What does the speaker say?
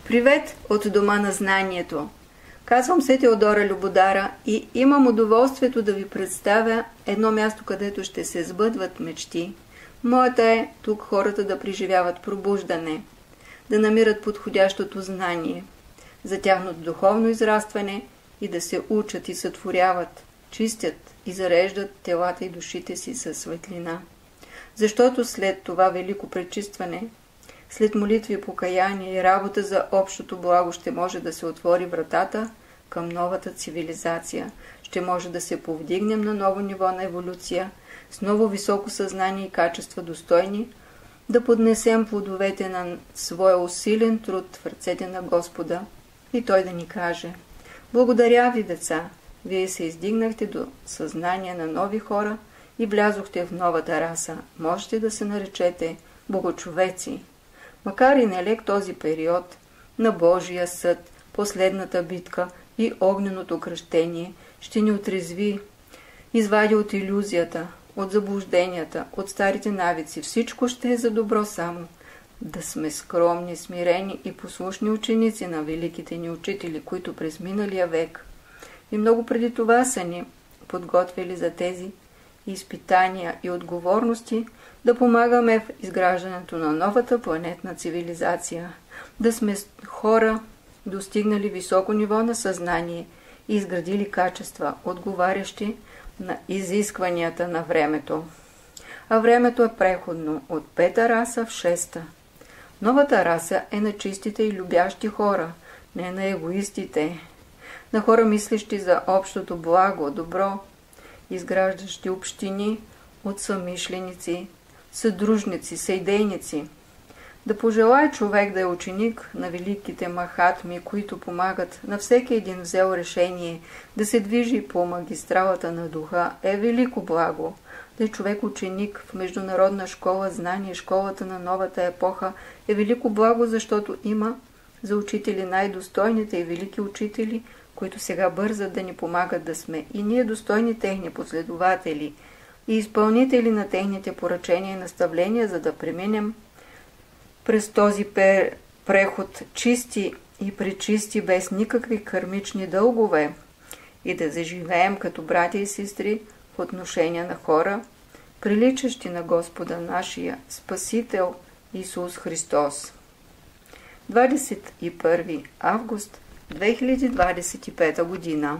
Привет от дома на знанието! Казвам се Теодора Любодара и имам удоволствието да ви представя едно място, където ще се сбъдват мечти. Моята е тук хората да преживяват пробуждане, да намират подходящото знание за тяхното духовно израстване и да се учат и сътворяват, чистят и зареждат телата и душите си със светлина. Защото след това велико пречистване, след молитви, покаяние и работа за общото благо ще може да се отвори вратата към новата цивилизация. Ще може да се повдигнем на ново ниво на еволюция, с ново високо съзнание и качества достойни, да поднесем плодовете на своя усилен труд в ръцете на Господа и Той да ни каже: благодаря ви, деца, вие се издигнахте до съзнание на нови хора и влязохте в новата раса. Можете да се наречете богочовеци. Макар и нелек този период на Божия съд, последната битка и огненото кръщение ще ни отрезви, извади от илюзията, от заблужденията, от старите навици. Всичко ще е за добро само. Да сме скромни, смирени и послушни ученици на великите ни учители, които през миналия век и много преди това са ни подготвили за тези изпитания и отговорности, да помагаме в изграждането на новата планетна цивилизация, да сме хора, достигнали високо ниво на съзнание и изградили качества, отговарящи на изискванията на времето. А времето е преходно от 5-та раса в 6-та. Новата раса е на чистите и любящи хора, не на егоистите, на хора мислещи за общото благо, добро, изграждащи общини от съмишленици, съдружници, съидейници. Да пожелае човек да е ученик на великите махатми, които помагат на всеки един взел решение да се движи по магистралата на духа, е велико благо. Да е човек ученик в международна школа знание, школата на новата епоха, е велико благо, защото има за учители най-достойните и велики учители, които сега бързат да ни помагат да сме и ние достойни техни последователи и изпълнители на техните поръчения и наставления, за да преминем през този преход чисти и пречисти, без никакви кармични дългове и да заживеем като братя и сестри в отношения на хора, приличащи на Господа нашия Спасител Исус Христос. 21 август 2025 година.